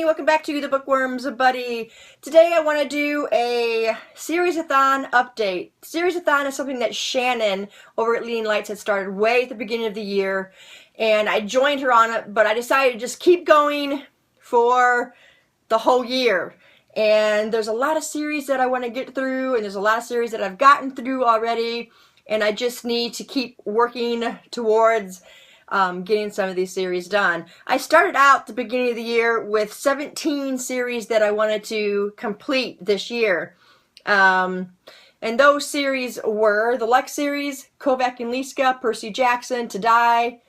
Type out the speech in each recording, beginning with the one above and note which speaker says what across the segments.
Speaker 1: welcome back to the Bookworms Buddy. Today I want to do a Series-a-thon update. Series-a-thon is something that Shannon over at Leading Lights had started way at the beginning of the year, and I joined her on it, but I decided to just keep going for the whole year. And there's a lot of series that I want to get through, and there's a lot of series that I've gotten through already, and I just need to keep working towards getting some of these series done. I started out the beginning of the year with 17 series that I wanted to complete this year. And those series were the Lex series, Kovac and Liska, Percy Jackson, To Die,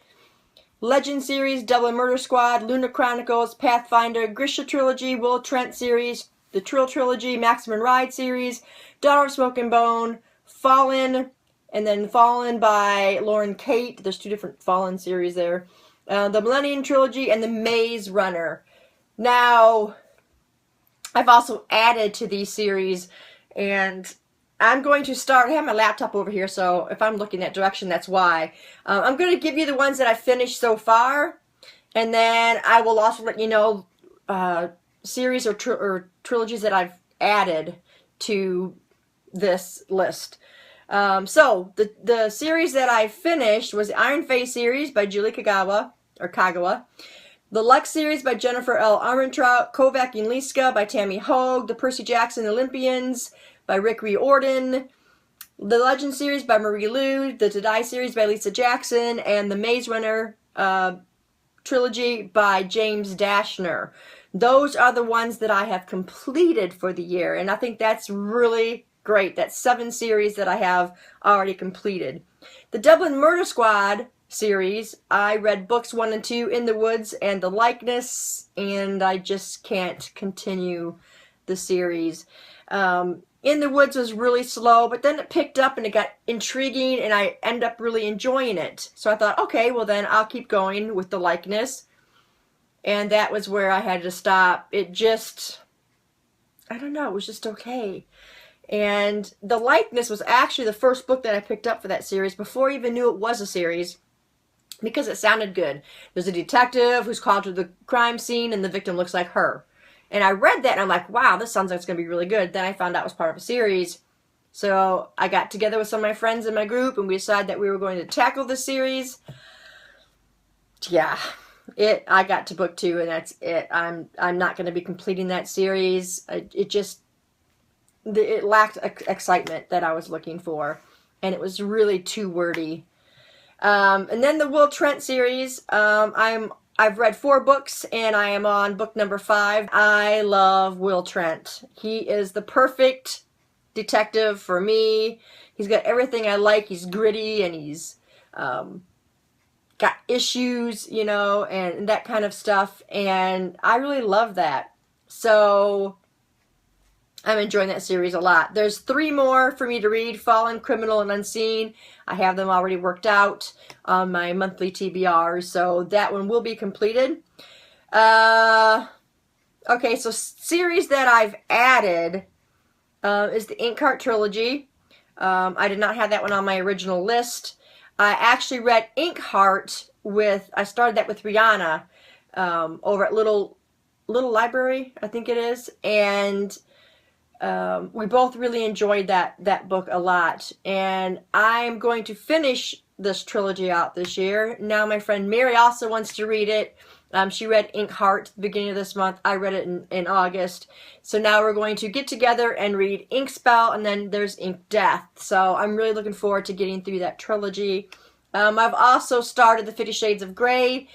Speaker 1: Legend series, Dublin Murder Squad, Luna Chronicles, Pathfinder, Grisha Trilogy, Will Trent series, the Trill Trilogy, Maximum Ride series, Daughter of Smoke and Bone, Fallen, and then Fallen by Lauren Kate. There's two different Fallen series there. The Millennium Trilogy and the Maze Runner. Now, I've also added to these series, and I'm going to start. I have my laptop over here, so if I'm looking that direction, that's why. I'm going to give you the ones that I've finished so far, and then I will also let you know series or trilogies that I've added to this list. So the series that I finished was the Iron Face series by Julie Kagawa, the Lex series by Jennifer L. Armentrout, Kovac and Liska by Tammy Hogue, the Percy Jackson Olympians by Rick Riordan, the Legend series by Marie Lu, the To Die series by Lisa Jackson, and the Maze Runner trilogy by James Dashner. Those are the ones that I have completed for the year, and I think that's really great. That's 7 series that I have already completed. The Dublin Murder Squad series, I read books 1 and 2, In the Woods and The Likeness, and I just can't continue the series. In the Woods was really slow, but then it picked up and it got intriguing, and I ended up really enjoying it. So I thought, okay, well then I'll keep going with The Likeness. And that was where I had to stop. It just, I don't know, it was just okay. And The Likeness was actually the first book that I picked up for that series before I even knew it was a series, because it sounded good. There's a detective who's called to the crime scene and the victim looks like her. And I read that and I'm like, wow, this sounds like it's going to be really good. Then I found out it was part of a series. So I got together with some of my friends in my group and we decided that we were going to tackle the series. Yeah, I got to book 2 and that's it. I'm not going to be completing that series. It lacked excitement that I was looking for, and it was really too wordy. And then the Will Trent series, I've read 4 books, and I am on book number 5. I love Will Trent. He is the perfect detective for me. He's got everything I like. He's gritty, and he's got issues, you know, and that kind of stuff, and I really love that. So I'm enjoying that series a lot. There's 3 more for me to read, Fallen, Criminal, and Unseen. I have them already worked out on my monthly TBRs, so that one will be completed. Okay, so series that I've added is the Inkheart trilogy. I did not have that one on my original list. I actually read Inkheart I started that with Rihanna over at Little Library, I think it is, and we both really enjoyed that book a lot, and I'm going to finish this trilogy out this year. Now my friend Mary also wants to read it. She read Inkheart at the beginning of this month. I read it in August. So now we're going to get together and read Inkspell, and then there's Ink Death. So I'm really looking forward to getting through that trilogy. I've also started the 50 Shades of Grey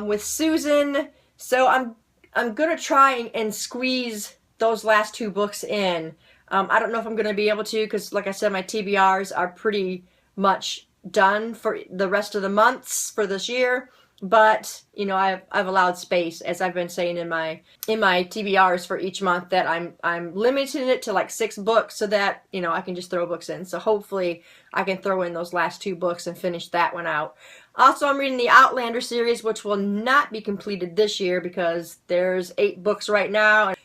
Speaker 1: with Susan. So I'm going to try and squeeze those last 2 books in. I don't know if I'm going to be able to, because like I said, my TBRs are pretty much done for the rest of the months for this year, but you know, I've allowed space, as I've been saying in my TBRs for each month, that I'm limiting it to like 6 books so that, you know, I can just throw books in. So hopefully I can throw in those last 2 books and finish that one out. Also, I'm reading the Outlander series, which will not be completed this year because there's 8 books right now.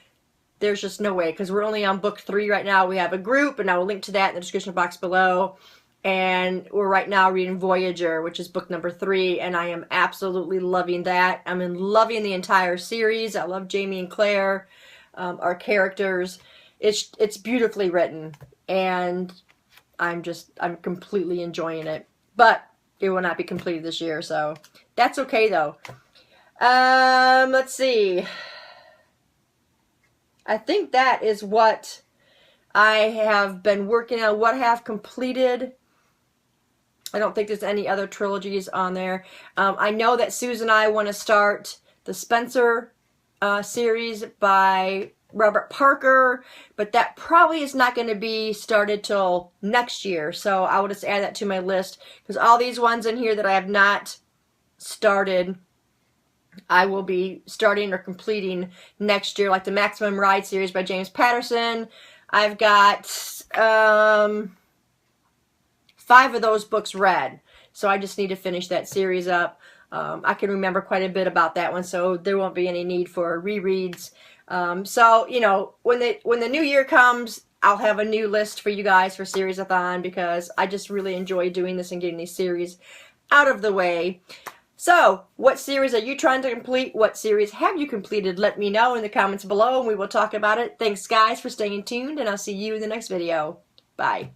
Speaker 1: There's just no way, because we're only on book 3 right now. We have a group, and I will link to that in the description box below. and we're right now reading Voyager, which is book number 3, and I am absolutely loving that. I'm loving the entire series. I love Jamie and Claire, our characters. It's beautifully written, and I'm completely enjoying it. But it will not be completed this year, so that's okay though. Let's see. I think that is what I have been working on, what I have completed. I don't think there's any other trilogies on there. I know that Susan and I want to start the Spencer series by Robert Parker, but that probably is not going to be started till next year. So I will just add that to my list, because all these ones in here that I have not started, I will be starting or completing next year, like the Maximum Ride series by James Patterson. I've got 5 of those books read, so I just need to finish that series up. I can remember quite a bit about that one, so there won't be any need for rereads. So, you know, when the new year comes, I'll have a new list for you guys for Series-a-thon, because I just really enjoy doing this and getting these series out of the way. So, what series are you trying to complete? What series have you completed? Let me know in the comments below, and we will talk about it. Thanks, guys, for staying tuned, and I'll see you in the next video. Bye.